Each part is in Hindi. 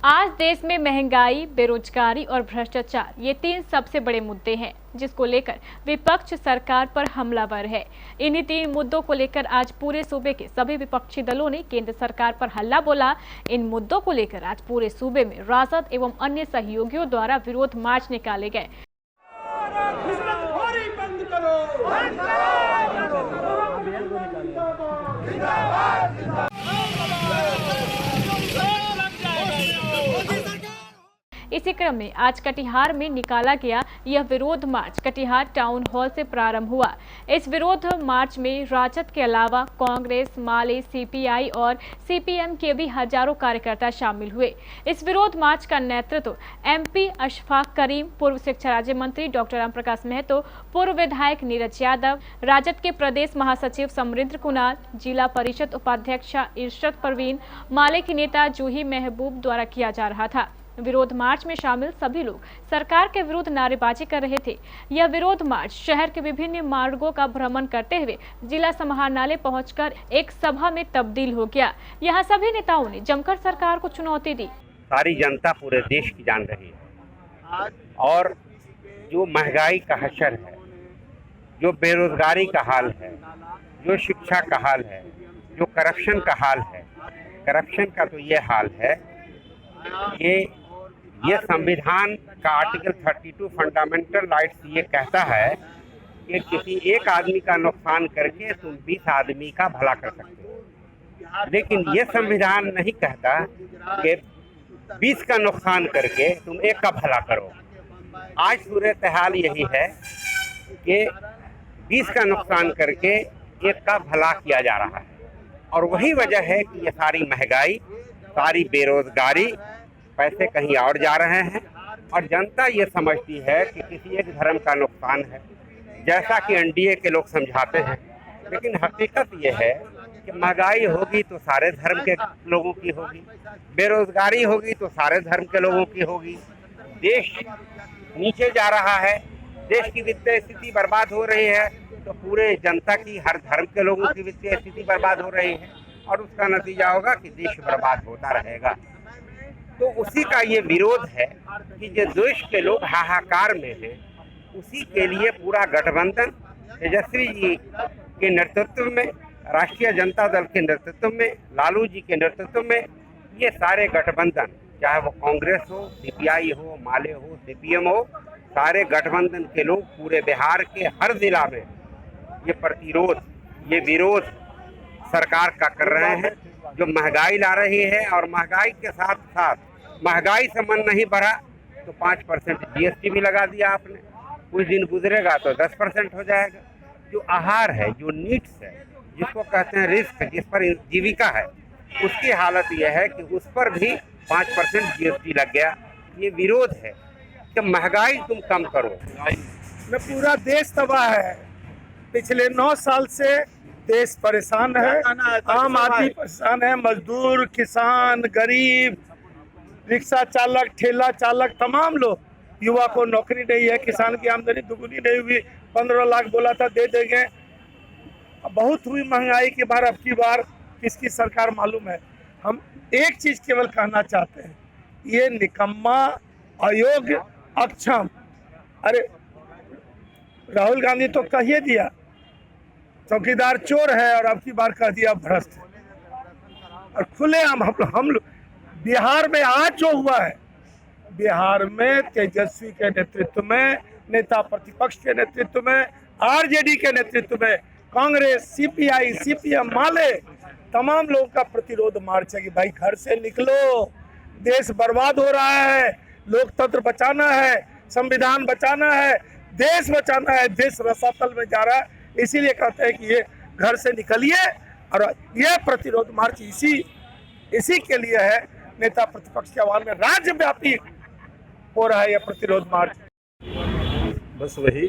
आज देश में महंगाई, बेरोजगारी और भ्रष्टाचार ये तीन सबसे बड़े मुद्दे हैं जिसको लेकर विपक्ष सरकार पर हमलावर है। इन्हीं तीन मुद्दों को लेकर आज पूरे सूबे के सभी विपक्षी दलों ने केंद्र सरकार पर हल्ला बोला। इन मुद्दों को लेकर आज पूरे सूबे में राजद एवं अन्य सहयोगियों द्वारा विरोध मार्च निकाले गए। इसी क्रम में आज कटिहार में निकाला गया यह विरोध मार्च कटिहार टाउन हॉल से प्रारंभ हुआ। इस विरोध मार्च में राजद के अलावा कांग्रेस, माले, सीपीआई और सीपीएम के भी हजारों कार्यकर्ता शामिल हुए। इस विरोध मार्च का नेतृत्व एमपी अशफाक करीम, पूर्व शिक्षा राज्य मंत्री डॉक्टर राम प्रकाश महतो, पूर्व विधायक नीरज यादव, राजद के प्रदेश महासचिव समरिंद्र कुणाल, जिला परिषद उपाध्यक्ष इरशद परवीन, माले के नेता जूही महबूब द्वारा किया जा रहा था। विरोध मार्च में शामिल सभी लोग सरकार के विरुद्ध नारेबाजी कर रहे थे। यह विरोध मार्च शहर के विभिन्न मार्गों का भ्रमण करते हुए जिला समाहरणालय पहुंचकर एक सभा में तब्दील हो गया। यहां सभी नेताओं ने जमकर सरकार को चुनौती दी। सारी जनता पूरे देश की जान रही है और जो महंगाई का हशर है, जो बेरोजगारी का हाल है, जो शिक्षा का हाल है, जो करप्शन का हाल है। करप्शन का तो ये हाल है ये संविधान का आर्टिकल 32 फंडामेंटल राइट्स ये कहता है कि किसी एक आदमी का नुकसान करके तुम 20 आदमी का भला कर सकते हो, लेकिन ये संविधान नहीं कहता कि 20 का नुकसान करके तुम एक का भला करो। आज सूरत हाल यही है कि 20 का नुकसान करके एक का भला किया जा रहा है और वही वजह है कि ये सारी महंगाई, सारी बेरोजगारी, पैसे कहीं और जा रहे हैं और जनता ये समझती है कि किसी एक धर्म का नुकसान है, जैसा कि एनडीए के लोग समझाते हैं। लेकिन हकीकत ये है कि महंगाई होगी तो सारे धर्म के लोगों की होगी, बेरोजगारी होगी तो सारे धर्म के लोगों की होगी। देश नीचे जा रहा है, देश की वित्तीय स्थिति बर्बाद हो रही है तो पूरे जनता की, हर धर्म के लोगों की वित्तीय स्थिति बर्बाद हो रही है और उसका नतीजा होगा कि देश बर्बाद होता रहेगा। तो उसी का ये विरोध है कि जो देश के लोग हाहाकार में हैं, उसी के लिए पूरा गठबंधन तेजस्वी जी के नेतृत्व में, राष्ट्रीय जनता दल के नेतृत्व में, लालू जी के नेतृत्व में, ये सारे गठबंधन, चाहे वो कांग्रेस हो, सीपीआई हो, माले हो, सीपीएम हो, सारे गठबंधन के लोग पूरे बिहार के हर जिला में ये प्रतिरोध, ये विरोध सरकार का कर रहे हैं जो महंगाई ला रही है। और महंगाई के साथ साथ महंगाई से मन नहीं बढ़ा तो 5% जीएसटी भी लगा दिया आपने। कुछ दिन गुजरेगा तो 10% हो जाएगा। जो आहार है, जो नीड्स है, जिसको कहते हैं रिस्क, जिस पर जीविका है, उसकी हालत यह है कि उस पर भी 5% जीएसटी लग गया। ये विरोध है कि महंगाई तुम कम करो। पूरा देश तबाह है। पिछले 9 साल से देश परेशान है, आम आदमी परेशान है, मजदूर, किसान, गरीब, रिक्शा चालक, ठेला चालक, तमाम लोग। युवा को नौकरी नहीं है, किसान की आमदनी दुगुनी नहीं हुई। 15 लाख बोला था, दे देंगे। बहुत हुई महंगाई के बार, अब की बार किसकी सरकार मालूम है। हम एक चीज केवल कहना चाहते हैं, ये निकम्मा, अयोग्य, अक्षम। अरे राहुल गांधी तो कह ही दिया चौकीदार चोर है और अब की बार कह दिया भ्रष्ट है। और खुले हम बिहार में आज जो हुआ है, बिहार में तेजस्वी के नेतृत्व में, नेता प्रतिपक्ष के नेतृत्व में, आरजेडी के नेतृत्व में, कांग्रेस, सीपीआई, सीपीएम, माले, तमाम लोगों का प्रतिरोध मार्च है कि भाई घर से निकलो, देश बर्बाद हो रहा है, लोकतंत्र बचाना है, संविधान बचाना है, देश बचाना है, देश रसातल में जा रहा है। इसीलिए कहते हैं कि ये घर से निकलिए। और ये प्रतिरोध मार्च इसी के लिए है। नेता प्रतिपक्ष के आह्वान में राज्यव्यापी हो रहा है यह प्रतिरोध मार्च। बस वही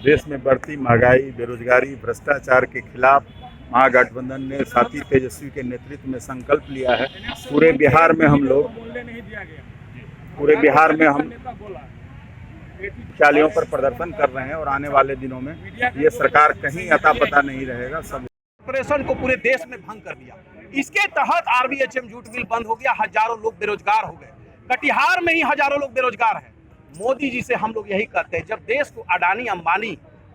देश में बढ़ती महंगाई, बेरोजगारी, भ्रष्टाचार के खिलाफ महागठबंधन ने साथी तेजस्वी के नेतृत्व में संकल्प लिया है। पूरे बिहार में हम मुख्यालयों पर प्रदर्शन कर रहे हैं और आने वाले दिनों में ये सरकार कहीं अता पता नहीं रहेगा। सब ऑपरेशन को पूरे देश में भंग कर दिया। इसके तहत आरबीएचएम जूट मिल बंद हो गया, हजारों लोग बेरोजगार हो गए। कटिहार में ही हजारों लोग बेरोजगार हैं। मोदी जी से हम लोग यही कहते हैं, जब देश को अडानी अंबानी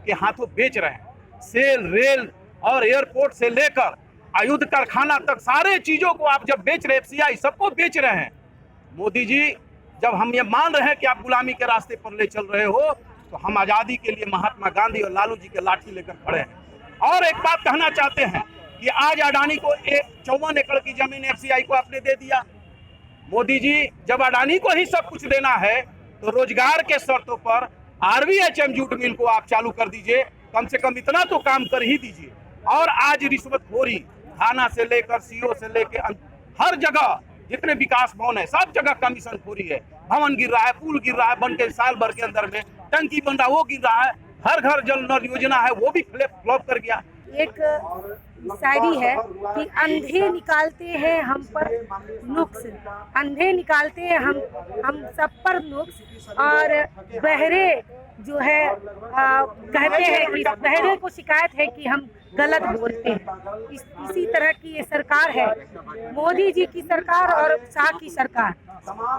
के हाथों बेच रहे हैं, सेल रेल और एयरपोर्ट से लेकर आयुध कारखाना तक सारे चीजों को आप जब बेच रहे, FCI सबको बेच रहे हैं, मोदी जी जब हम ये मान रहे हैं कि आप गुलामी के रास्ते पर ले चल रहे हो, तो हम आज़ादी के लिए महात्मा गांधी और लालू जी के लाठी लेकर खड़े हैं। और एक बात कहना चाहते हैं कि आज अडानी को 54 एकड़ की जमीन FCI को आपने दे दिया। मोदी जी जब अडानी को ही सब कुछ देना है, तो रोजगार के शर्तों पर RVHM जूट मिल को आप चालू कर दीजिए, कम से कम इतना तो काम कर ही दीजिए। और आज रिश्वतखोरी थाना से लेकर CO से लेकर हर जगह जितने विकास भवन है सब जगह कमीशन खोरी है। भवन गिर रहा है, पुल गिर रहा है, बन के साल भर के अंदर में टंकी बन रहा है, वो गिर रहा है, हर घर जल नल योजना है वो भी फ्लॉप कर गया। एक शायरी है कि अंधे निकालते हैं हम पर नुक्स, अंधे निकालते हैं हम सब पर नुक्स, और बहरे जो है कहते हैं कि बहरे को शिकायत है कि हम गलत बोलते हैं। इसी तरह की ये सरकार है, मोदी जी की सरकार और शाह की सरकार।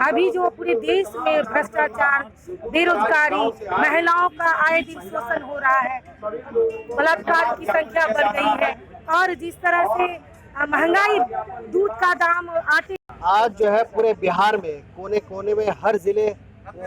अभी जो पूरे देश में भ्रष्टाचार, बेरोजगारी, महिलाओं का आए दिन शोषण हो रहा है, बलात्कार की संख्या बढ़ गई है, और जिस तरह से महंगाई, दूध का दाम, आटे। आज जो है पूरे बिहार में कोने कोने में, हर जिले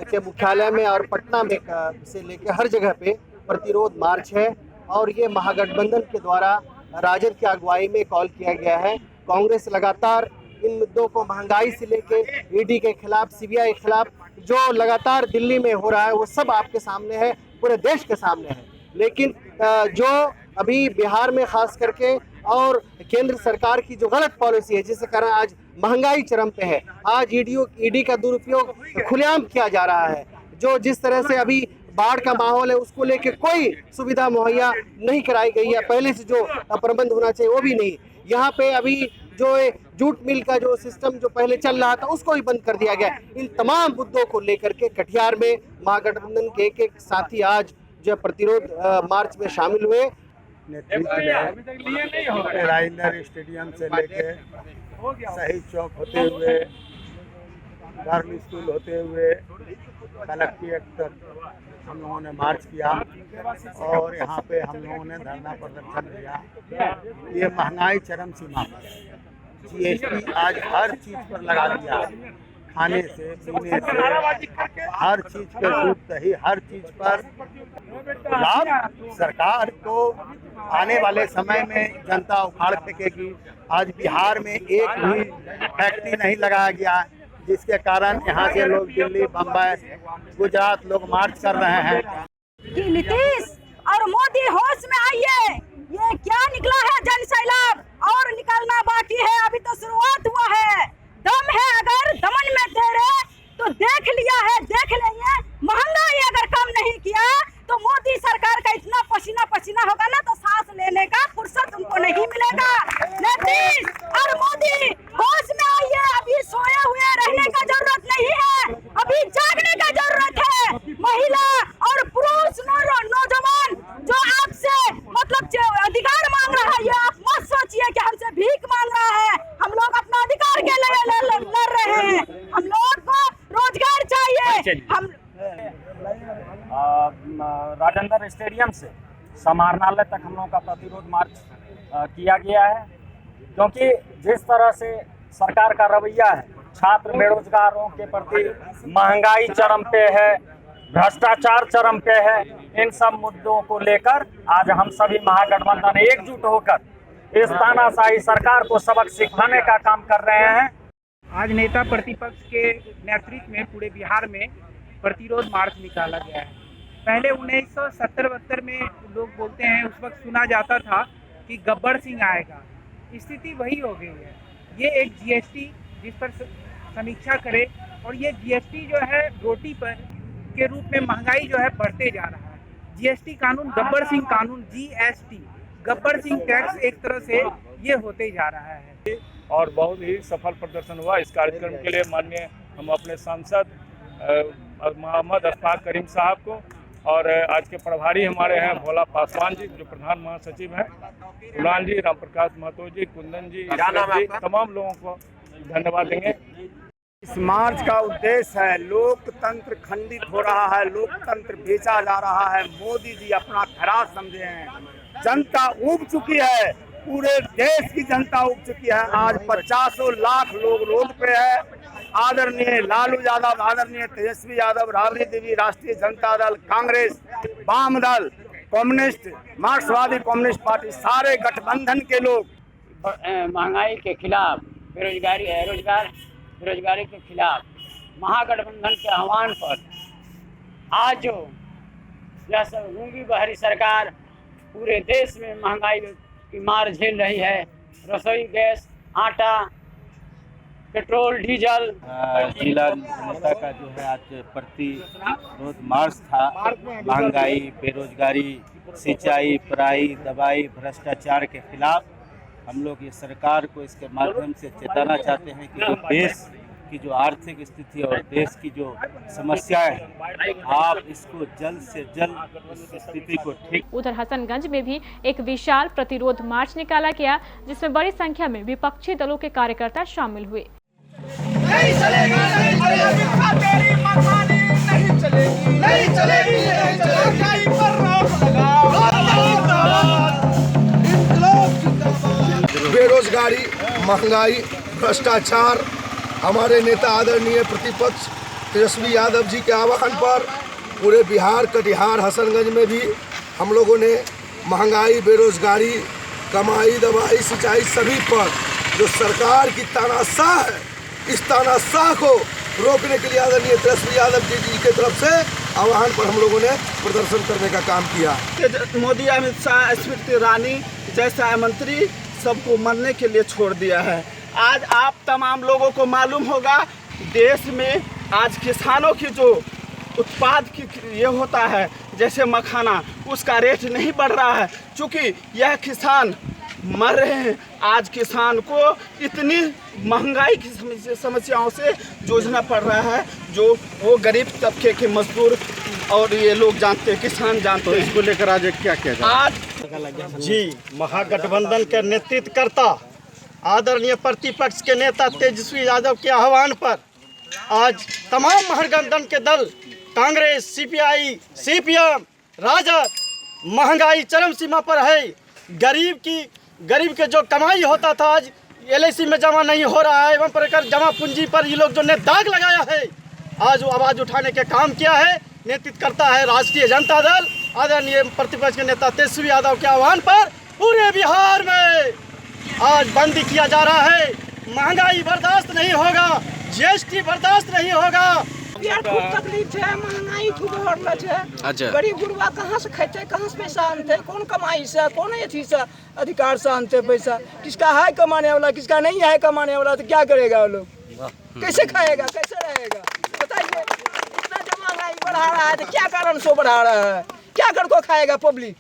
के मुख्यालय में और पटना में से लेकर हर जगह पे प्रतिरोध मार्च है। और ये महागठबंधन के द्वारा राजद की अगुवाई में कॉल किया गया है। कांग्रेस लगातार इन मुद्दों को, महंगाई से लेके ED के खिलाफ, CBI के खिलाफ जो लगातार दिल्ली में हो रहा है, वो सब आपके सामने है, पूरे देश के सामने है। लेकिन जो अभी बिहार में खास करके और केंद्र सरकार की जो गलत पॉलिसी है, जिसके कारण आज महंगाई चरम पे है, आज ED का दुरुपयोग खुलेआम किया जा रहा है। जो जिस तरह से अभी बाढ़ का माहौल है, उसको लेके कोई सुविधा मुहैया नहीं कराई गई है, पहले से जो प्रबंध होना चाहिए वो भी नहीं। यहाँ पे अभी जो जूट मिल का जो सिस्टम जो पहले चल रहा था, उसको भी बंद कर दिया गया। इन तमाम मुद्दों को लेकर के कटिहार में महागठबंधन के एक साथी आज जो प्रतिरोध मार्च में शामिल हुए। राजेंद्र स्टेडियम से लेके शहीद चौक होते हुए, गर्ल स्कूल होते हुए कलेक्ट्रेट तक हम लोगों ने मार्च किया, और यहाँ पे हम लोगों ने धरना प्रदर्शन किया। ये महंगाई चरम सीमा पर, GST आज हर चीज़ पर लगा दिया, खाने से पीने से हर चीज़ पे छूट सही, हर चीज़ पर लाभ सरकार को आने वाले समय में जनता उखाड़ फेंकेगी। आज बिहार में एक भी फैक्ट्री नहीं लगाया गया, जिसके कारण यहाँ से लोग दिल्ली, बम्बई, गुजरात लोग मार्च कर रहे हैं। कि नीतीश और मोदी होश में आइए, ये क्या निकला है जन सैलाब, और निकलना बाकी है, अभी तो शुरुआत हुआ है। दम है अगर दमन में तेरे, तो देख लिया है, देख लेंगे। महंगाई अगर कम नहीं किया तो मोदी सरकार का इतना पसीना पसीना होगा ना, तो सांस लेने का फुर्सत उनको नहीं मिलेगा। नीतीश और मोदी होश में आइए, अभी सोए हुए रहने का जरूरत नहीं है, अभी जागने का जरूरत है। महिला और पुरुष, नौजवान जो आपसे मतलब अधिकार मांग रहा है, ये आप मत सोचिए कि हमसे भीख मांग रहा है। हम लोग अपना अधिकार के लिए लड़ रहे हैं, हम लोग को रोजगार चाहिए। हम राजेंद्र स्टेडियम से समाहरणालय तक हम लोगों का प्रतिरोध मार्च किया गया है, क्योंकि जिस तरह से सरकार का रवैया है, छात्र बेरोजगारों के प्रति महंगाई चरम पे है, भ्रष्टाचार चरम पे है, इन सब मुद्दों को लेकर आज हम सभी महागठबंधन एकजुट होकर इस तानाशाही सरकार को सबक सिखाने का काम कर रहे हैं। आज नेता प्रतिपक्ष के नेतृत्व में पूरे बिहार में प्रतिरोध मार्च निकाला गया है। पहले 1970-72 में लोग बोलते हैं, उस वक्त सुना जाता था कि गब्बर सिंह आएगा, स्थिति वही हो गई है। ये एक GST जिस पर समीक्षा करे, और ये GST जो है रोटी पर के रूप में महंगाई जो है बढ़ते जा रहा है। GST कानून गब्बर सिंह कानून, GST गब्बर सिंह टैक्स एक तरह से ये होते जा रहा है। और बहुत ही सफल प्रदर्शन हुआ। इस कार्यक्रम के लिए माननीय हम अपने सांसद मोहम्मद अशफाक करीम साहब को, और आज के प्रभारी हमारे हैं भोला पासवान जी जो प्रधान महासचिव हैं, कुणाल जी, राम प्रकाश महतो जी, कुंदन जी, तमाम लोगों को धन्यवाद देंगे। इस मार्च का उद्देश्य है, लोकतंत्र खंडित हो रहा है, लोकतंत्र बेचा जा रहा है। मोदी जी अपना खराज समझे हैं। जनता ऊब चुकी है, पूरे देश की जनता ऊब चुकी है। आज 50 लाख लोग रोड पे है। आदरणीय लालू यादव, आदरणीय तेजस्वी यादव, राबड़ी देवी, राष्ट्रीय जनता दल, कांग्रेस, वाम दल, कम्युनिस्ट, मार्क्सवादी कम्युनिस्ट पार्टी, सारे गठबंधन के लोग महंगाई के खिलाफ, बेरोजगारी के खिलाफ महागठबंधन के आह्वान पर आज जो यह सब गूंगी बहरी सरकार पूरे देश में महंगाई की मार झेल रही है। रसोई गैस, आटा, पेट्रोल, डीजल। जिला नेता का जो है आज प्रतिरोध मार्च था। महंगाई, बेरोजगारी, सिंचाई, पराई, दवाई, भ्रष्टाचार के खिलाफ हम लोग ये सरकार को इसके माध्यम से चेताना चाहते हैं कि जो देश की जो आर्थिक स्थिति और देश की जो समस्याएं हैं, आप इसको जल्द से जल्द इस स्थिति को ठीक। उधर हसनगंज में भी एक विशाल प्रतिरोध मार्च निकाला गया, जिसमें बड़ी संख्या में विपक्षी दलों के कार्यकर्ता शामिल हुए। नहीं चलेगा, नहीं चलेगा, तेरी मनमानी नहीं चलेगी, नहीं चलेगी, नहीं चलेगी, पर रोक लगाओ। बेरोजगारी, महंगाई, भ्रष्टाचार, हमारे नेता आदरणीय प्रतिपक्ष तेजस्वी यादव जी के आह्वान पर पूरे बिहार, कटिहार, हसनगंज में भी हम लोगों ने महंगाई, बेरोजगारी, कमाई, दवाई, सिंचाई सभी पर जो सरकार की तानाशाह है, इस तानाशाह को रोकने के लिए आदरणीय तेजस्वी यादव जी के तरफ से आह्वान पर हम लोगों ने प्रदर्शन करने का काम किया। मोदी, अमित शाह, स्मृति ईरानी जैसा मंत्री सबको मरने के लिए छोड़ दिया है। आज आप तमाम लोगों को मालूम होगा, देश में आज किसानों की जो उत्पाद की ये होता है, जैसे मखाना, उसका रेट नहीं बढ़ रहा है, क्योंकि यह किसान मर रहे हैं। आज किसान को इतनी महंगाई की समस्याओं से जूझना पड़ रहा है, जो वो गरीब तबके के मजदूर और ये लोग जानते हैं, किसान जानते हैं। इसको लेकर आज क्या किया जाए? आज जी महागठबंधन के नेतृत्वकर्ता आदरणीय प्रतिपक्ष के नेता तेजस्वी यादव के आह्वान पर आज तमाम महागठबंधन के दल, कांग्रेस, सीपीआई, सीपीएम, राजद, महंगाई चरम सीमा पर है। गरीब के जो कमाई होता था आज LIC में जमा नहीं हो रहा है, एवं प्रकार जमा पूंजी पर ये लोग जो ने दाग लगाया है, आज वो आवाज़ उठाने के काम किया है। नेतृत्व करता है राष्ट्रीय जनता दल, आदरणीय प्रतिपक्ष के नेता तेजस्वी यादव के आह्वान पर पूरे बिहार में आज बंदी किया जा रहा है। महंगाई बर्दाश्त नहीं होगा, GST बर्दाश्त नहीं होगा। खूब तकलीफ है, महंगाई खूब बढ़ है। अच्छा, गरीब गुरबा कहाँ से खेते, कहाँ से पैसा आनते, कौन कमाई से, कौन अथी से अधिकार से आनते पैसा। किसका है कमाने वाला, किसका नहीं है कमाने वाला, तो क्या करेगा वो लोग, कैसे खाएगा, कैसे रहेगा बताइए। इतना जब महंगाई बढ़ा रहा है तो क्या कारण से बढ़ा रहा है, क्या कर को खाएगा पब्लिक।